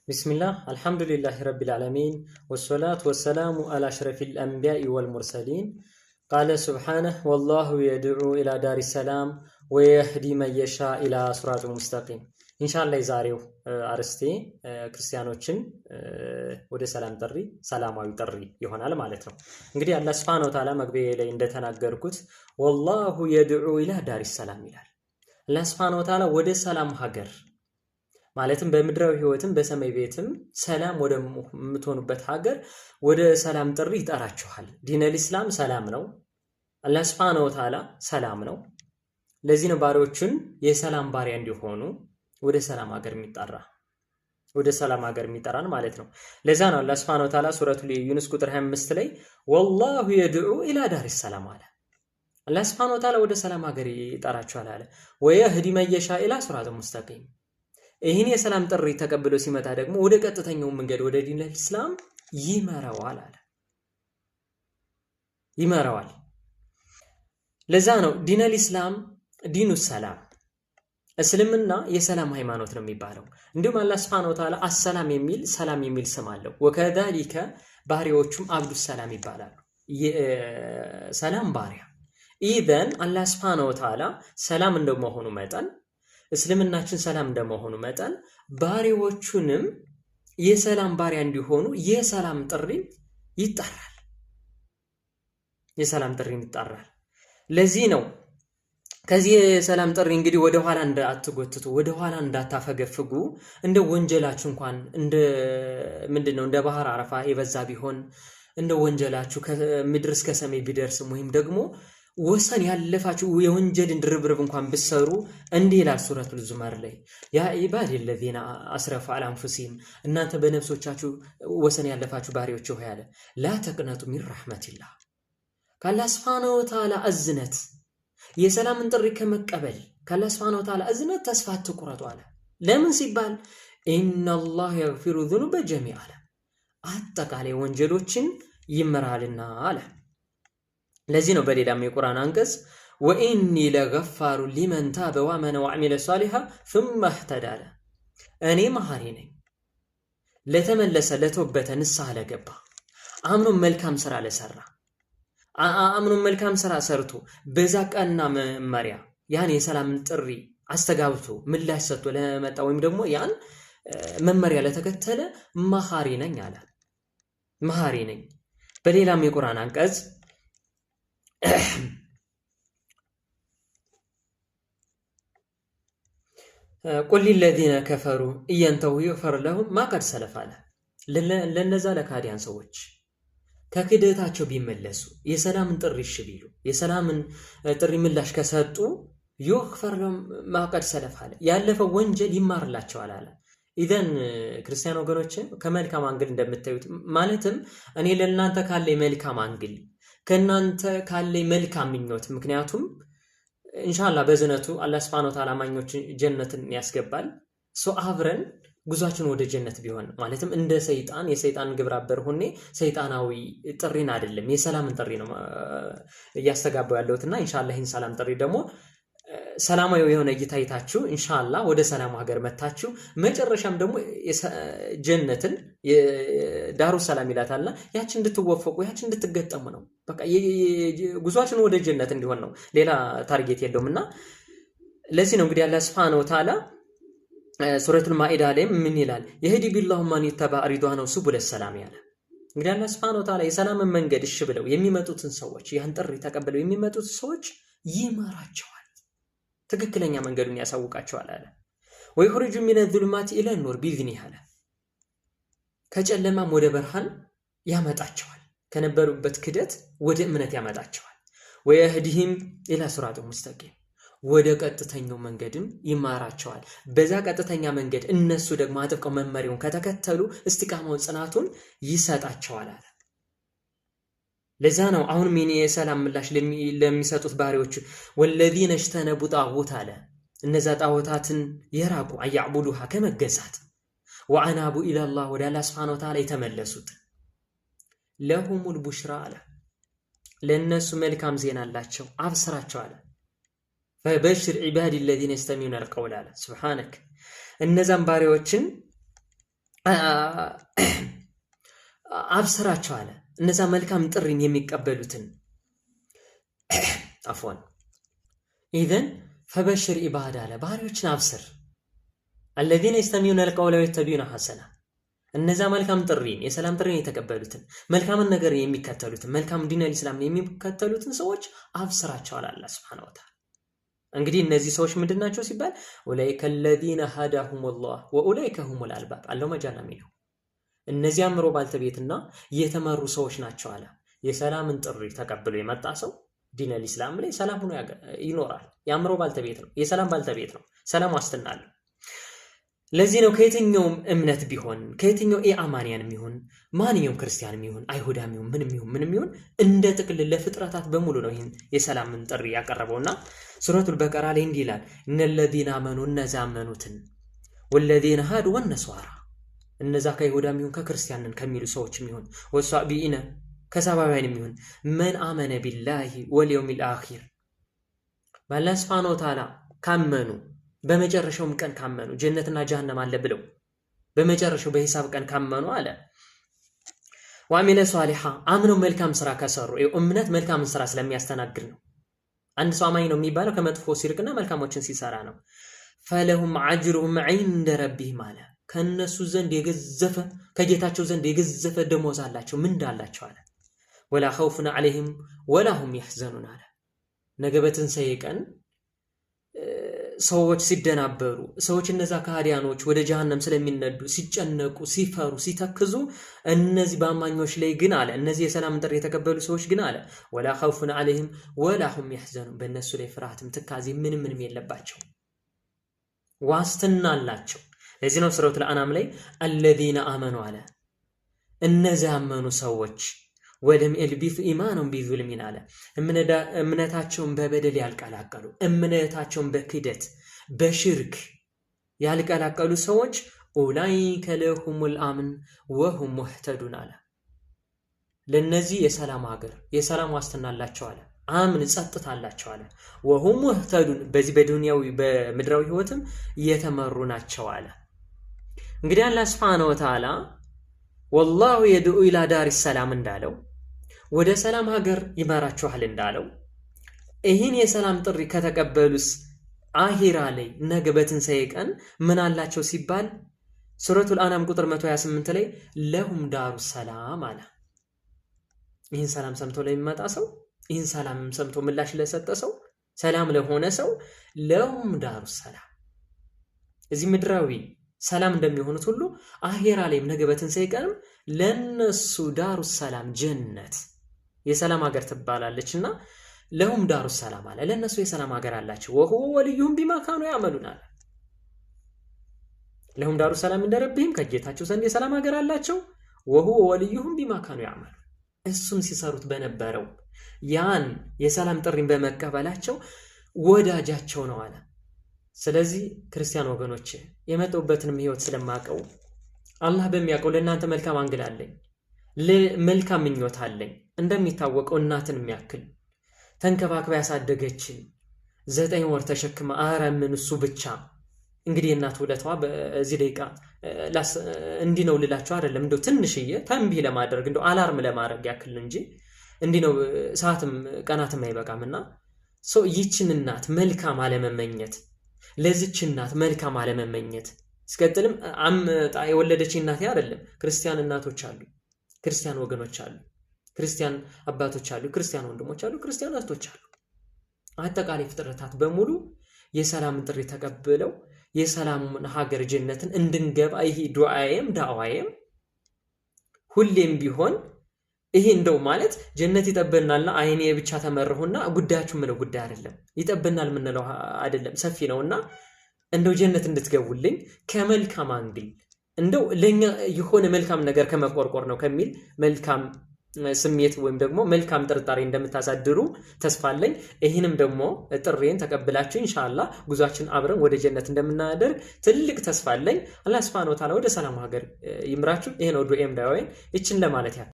بسم الله الحمد لله رب العالمين والصلاة والسلام على أشرف الأنبياء والمرسلين قال سبحانه والله يدعو إلى دار السلام ويهدي من يشاء إلى صراط مستقيم إن شاء الله يزاريو أرستي ክርስቲያኖችን ወደ ሰላም ጥሪ ሰላማዊ ጥሪ ይሆናል ማለት ነው። እንግዲህ አላህ Subhanahu Wa Ta'ala መግቢያ ላይ እንደተናገርኩት والله يدعو إلى دار السلام ይላል። አላህ Subhanahu Wa Ta'ala ወደ ሰላም ሀገር ማለትም በምድራዊ ህይወትም በሰማይ ቤትም ሰላም ወደ ምትሆኑበት ሀገር ወደ ሰላም ጥሪ ይጠራችኋል። ዲነል ኢስላም ሰላም ነው። አላህ Subhanahu Wa Ta'ala ሰላም ነው። ለዚህ ነው ባሪያዎችን የሰላም ባሪያ እንዲሆኑ ወደ ሰላም ሀገር የሚጠራ ወደ ሰላም ሀገር የሚጠራን ማለት ነው። ለዛ ነው አላህ Subhanahu Wa Ta'ala ሱረቱል ዩኑስ ቁጥር 25 ላይ والله يدعو الى دار السلام አለ። አላህ Subhanahu Wa Ta'ala ወደ ሰላም ሀገር ይጠራችኋል አለ። ويهدي من يشاء الى صراط مستقيم ይህን የሰላም ጥሪ ተቀብሎ ሲመጣ ደግሞ ወደ ቀጥተኛው መንገድ ወደ ዲነል ኢስላም ይመራዋል አለ። ይመራዋል። ለዛ ነው ዲነል ኢስላም ዲኑ ሰላም እስልምና የሰላም ሃይማኖት ነው የሚባለው። እንዲሁም አላህ Subhanahu Wa Ta'ala አሰላም የሚል ሰላም የሚል ስም አለው። ወከዛሊከ ባሪያዎቹም አብዱ ሰላም ይባላሉ። ሰላም ባሪያ። ኢዘን አላህ Subhanahu Wa Ta'ala ሰላም እንደመሆኑ መጠን እስልምናችን ሰላም እንደመሆኑ መጠን ባሪያዎቹንም የሰላም ባሪያ እንዲሆኑ የሰላም ጥሪ ይጣራል። የሰላም ጥሪ ይጣራል። ለዚህ ነው ከዚህ የሰላም ጥሪ እንግዲህ ወደ ኋላ እንዳትጎትቱ ወደ ኋላ እንዳታፈገፍጉ እንደ ወንጀላችሁ እንኳን እንደ ባህር አረፋ የበዛ ቢሆን እንደ ወንጀላችሁ ከምድር እስከ ሰማይ ቢደርስም ወይም ደግሞ ወሰን ያለፋችሁ የወንጀልን ድርብርብ እንኳን ብትሰሩ እንዲህ ይላል ሱረቱል ዙመር ላይ ያ ኢባዲ الذين اسرفوا على انفسهم እናንተ በነፍሶቻችሁ ወሰን ያለፋችሁ ባሪያዎች ሆይ አለ ላ ተቅነቱ ሚን ረህመቲላህ ከአላህ Subhanahu Wa Ta'ala እዝነት የሰላምን ጥሪ ከመቀበል ከአላህ Subhanahu Wa Ta'ala እዝነት ተስፋ አትቁረጡ አለ። ለምን ሲባል ኢነላህ يغفر الذنوب جميعا አጠቃላይ ወንጀሎችን ይምራልና አለ። ለዚህ ነው በሌላም የቁርአን አንቀጽ ወኢኒ ለገፋሩ ሊመን ታበ ወአመነ ወዐሚለ ሷሊሃ ثم اهتدى እኔ መሐሪ ነኝ ለተመለሰ ለተወበተ ንስሐ ለገባ አምኖ መልካም ስራ ለሰራ አምኖ መልካም ስራ ሰርቶ በዛ ቀና መመሪያ ያን የሰላምን ጥሪ አስተጋብቶ ምላሽ ሰጥቶ ለመጣ ወይም ደግሞ ያን መመሪያ ለተከተለ መሐሪ ነኝ አለ። መሐሪ ነኝ። በሌላም የቁርአን አንቀጽ قل للذين كفروا ينتهوا يغفر لهم ما قد سلف አለ። ለነዛ ለካዲያን ሰዎች ከክደታቸው ቢመለሱ የሰላምን ጥሪ እሺ ቢሉ የሰላምን ጥሪ ምላሽ ከሰጡ يغفر لهم ما قد سلف አለ። ያለፈው ወንጀል ይማርላቸዋል አለ። ኢዘን ክርስቲያን ወገኖች ከመልካም አንግል እንደምታዩት ማለትም እኔ ለእናንተ ካለ መልካም አንግል ከናንተ ካለ መልካም ምኞት ምክንያቱም ኢንሻአላህ በዝነቱ አላህ Subhanahu Wa Ta'ala ማኞች ጀነትን ያስገባል። አብረን ጉዟችን ወደ ጀነት ቢሆን ማለትም እንደ ሰይጣን የሰይጣን ግብረአበር ሆኔ ሰይጣናዊ ጥሪን አይደለም የሰላምን ጥሪ ነው እያስተጋባው ያለውትና ኢንሻአላህ ይህን ሰላም ጥሪ ደግሞ ሰላማዊ የሆነ እይታይታችሁ ኢንሻአላህ ወደ ሰላም ሀገር መታችሁ መጨረሻም ደግሞ ጀነትን ዳሩ ሰላም ይላታልና ያችን እንድትወፈቁ ያችን እንድትገጠሙ ነው። በቃ ጉዟችን ወደ ጀነት እንዲሆን ነው። ሌላ ታርጌት የለውምና ለዚህ ነው እንግዲህ አላህ Subhanahu Wa Ta'ala ሱረቱል ማኢዳ ላይ ምን ይላል የህዲ ቢላሁ ማን ይተባ ሪዷነው ሱቡለ ሰላም ያለ። እንግዲህ አላህ Subhanahu Wa Ta'ala የሰላምን መንገድ እሺ ብለው የሚመጡትን ሰዎች ያን ጥሪ ተቀበለው የሚመጡት ሰዎች ይመራቸዋል። ትክክለኛ መንገዱን ያሳውቃቸዋል አለ። ወይخرج من الظلمات الى النور باذنه አለ። ከጨለማም ወደ ብርሃን ያመጣቸዋል። ከነበሩበት ክደት ወደ እምነት ያመጣቸዋል። ويهديهم الى صراط مستقيم ወደ ቀጥተኛው መንገድም ይማራቸዋል። በዛ ቀጥተኛ መንገድ እነሱ ደግሞ አጥብቀው መመሪያውን ከተከተሉ እስቲቃማውን ጽናቱን ይሰጣቸዋል አለ። ለዛ ነው አሁን ምን የሰላም ምላሽ ለሚሰጡት ባሪያዎች ወለዚነ እሽተነቡ ጣጉት አለ። እነዛ ጣዖታትን የራቁ አያዕቡዱሃ ከመገዛት ወአናቡ ኢላላህ ወደ አላህ Subhanahu Wa Ta'ala የተመለሱት ለሁሙል ቡሽራ አለ። ለነሱ መልካም ዜና አላቸው አብስራቸው አለ። ፈበሽር ዒባዲ الذين يستمعون القول አለ። ሱብሃንክ እነዛን ባሪያዎችን አብስራቸው አለ። እነዛ መልካም ጥሪን የሚቀበሉትን አፍዋን ኢዘን ፈበሽር ኢባድ አለ ባህሪዎችን አብስር الذين يستمعون القول ويتبعون حسنه እነዛ መልካም ጥሪን የሰላም ጥሪን የተቀበሉትን መልካምን ነገር የሚከተሉትን መልካም ዲን አልእስላም የሚከተሉትን ሰዎች አብስራቸው አለ አላህ Subhanahu Wa Ta'ala። እንግዲህ እነዚህ ሰዎች ምንድናቸው ሲባል ኡላኢከ الذين هداهم الله واولئك هم الالباب አለው መጃናሚ ነው። እነዚህ አምሮ ባልተቤትና የተመሩ ሰዎች ናቸው አለ። የሰላምን ጥሪ ተቀብሎ የመጣ ሰው ዲን አልእስላም ላይ ሰላም ሆኖ ይኖራል። የአምሮ ባልተቤት ነው፣ የሰላም ባልተቤት ነው። ሰላም ዋስትና አለው። ለዚህ ነው ከየትኛውም እምነት ቢሆን ከየትኛው ኢአማንያንም ይሁን ማንኛውም ክርስቲያንም ይሁን አይሁዳም ይሁን ምንም ይሁን እንደ ጥቅል ለፍጥረታት በሙሉ ነው ይህን የሰላምን ጥሪ ያቀረበውና ሱረቱል በቀራ ላይ እንዲህ ይላል እነለዚነ አመኑ እነዛ አመኑትን ወለዚነ ሃዱ ወነሷራ እነዛ ከይሁዳም ይሁን ከክርስቲያንን ከሚሉ ሰዎችም ይሁን ወሷቢኢነ ከሳባውያንም ይሁን መን አመነ ቢላሂ ወልየውሚል አኺር በአላህ ሱብሓነሁ ወተዓላ ካመኑ በመጨረሻውም ቀን ካመኑ ጀነትና ጀሃነም አለ ብለው በመጨረሻው በሂሳብ ቀን ካመኑ አለ ወአሚለ ሷሊሃ አምነው መልካም ስራ ከሰሩ እምነት መልካም ስራ ስለሚያስተናግድ ነው። አንድ ሰው አማኝ ነው የሚባለው ከመጥፎ ሲርቅና መልካሞችን ሲሰራ ነው። ፈለሁም አጅሩሁም ዐንደ ረቢሂም አለ ከነሱ ዘንድ የገዘፈ ከጌታቸው ዘንድ የገዘፈ ደሞዝ አላቸው ምንዳ አላቸው አለ። ወላ ኸውፉን ዐለይሂም ወላ ሁም የሕዘኑን አለ። ነገ በትንሣኤ ቀን ሰዎች ሲደናበሩ ሰዎች እነዛ ከሃዲያኖች ወደ ጀሃነም ስለሚነዱ ሲጨነቁ ሲፈሩ ሲተክዙ እነዚህ በአማኞች ላይ ግን አለ እነዚህ የሰላም ጥሪ የተቀበሉ ሰዎች ግን አለ ወላ ኸውፉን ዐለይሂም ወላ ሁም የሕዘኑን በእነሱ ላይ ፍርሃትም ትካዜ ምንም የለባቸው ዋስትና አላቸው። ለዚህ ነው ሱረቱል አንዓም ላይ الذين آمنوا አለ እነዚህ ያመኑ ሰዎች ወለም የልቢሱ ኢማኑን ቢዙልሚን አለ እምነታቸውን በበደል ያልቀላቀሉ እምነታቸውን በክደት በሽርክ ያልቀላቀሉ ሰዎች ኡላኢከ ለሁሙል አምን ወሁም ሙህተዱን አለ ለነዚህ የሰላም ሀገር የሰላም ዋስትና አላቸው አለ። አምን ጸጥታ አላቸው አለ። ወሁም ሙህተዱን በዚህ በዱንያዊ በምድራዊ ህይወትም የተመሩ ናቸው አለ። እንግዲህ አላህ Subhanahu Wa Ta'ala ወላሁ የድዑ ኢላ ዳሪ ሰላም እንዳለው ወደ ሰላም ሀገር ይመራችኋል እንዳለው ይህን የሰላም ጥሪ ከተቀበሉስ አኺራ ላይ ነገ በትንሣኤ ቀን ምን አላቸው ሲባል ሱረቱል አንዓም ቁጥር 128 ላይ ለሁም ዳሩ ሰላም አለ። ይህን ሰላም ሰምቶ ለሚመጣ ሰው ይህን ሰላም ሰምቶ ምላሽ ለሰጠ ሰው ሰላም ለሆነ ሰው ለሁም ዳሩ ሰላም እዚህ ምድራዊ ሰላም እንደሚሆኑት ሁሉ አኺራ ላይም ነገ በትንሣኤ ቀንም ለነሱ ዳሩ ሰላም ጀነት የሰላም ሀገር ትባላለችና ለሁም ዳሩ ሰላም አለ ለነሱ የሰላም ሀገር አላቸው። ወሁወ ወልዩሁም ቢማ ካኑ ያዕመሉን አለ ለሁም ዳሩ ሰላም እንደረብህም ከጌታቸው ዘንድ የሰላም ሀገር አላቸው። ወሁወ ወልዩሁም ቢማ ካኑ ያዕመሉን እሱም ሲሰሩት በነበረው ያን የሰላም ጥሪን በመቀበላቸው ወዳጃቸው ነው አለ። ስለዚህ ክርስቲያን ወገኖች የመጣሁበትንም ህይወት ስለማቀው አላህ በሚያቀው ለእናንተ መልካም አንግል አለኝ መልካም ምኞት አለኝ። እንደሚታወቀው እናትን የሚያክል ተንከባክባ ያሳደገችን 9 ወር ተሸክማ አረምን እሱ ብቻ እንግዲህ እናት ውለቷ በዚህ ደቂቃ እንዲህ ነው ልላችሁ አይደለም እንደው ትንሽዬ ተንቢህ ለማድረግ እንደው አላርም ለማድረግ ያክል እንጂ እንዲህ ነው ሰዓትም ቀናትም አይበቃምና ሰው ይችን እናት መልካም አለመመኘት ለዚች እናት መልካም አለመመኘት እስከጥልም አምጣ የወለደች እናት አይደለም ክርስቲያን እናቶች አሉ ክርስቲያን ወገኖች አሉ ክርስቲያን አባቶች አሉ ክርስቲያን ወንድሞች አሉ ክርስቲያን እህቶች አሉ። አጠቃላይ ፍጥረታት በሙሉ የሰላም ጥሪ ተቀበለው የሰላሙን ሀገር ጀነትን እንድንገባ ይሄ ዱዓዬም ዳዕዋዬም ሁሌም ቢሆን ይሄ እንደው ማለት ጀነት ይጠበናልና አይኔ ብቻ ተመረሁና ጉዳያችሁ ምለው ጉዳይ አይደለም ይጠበናል ምንለው አይደለም ሰፊ ነውና እንደው ጀነት እንድትገቡልኝ ከመልካም አንግል እንደው ለኛ የሆነ መልካም ነገር ከመቆርቆር ነው ከሚል መልካም ስሜት ወይም ደግሞ መልካም ጥርጣሬ እንደምታሳድሩ ተስፋለኝ። ይሄንም ደግሞ ጥሬን ተቀብላችሁ ኢንሻአላህ ጉዟችን አብረን ወደ ጀነት እንደምናደርግ ትልቅ ተስፋለኝ። አላህ Subhanahu Wa Ta'ala ወደ ሰላም ሀገር ይምራችሁ። ይሄ ነው ዱኤም ዳዋይ እቺን ለማለት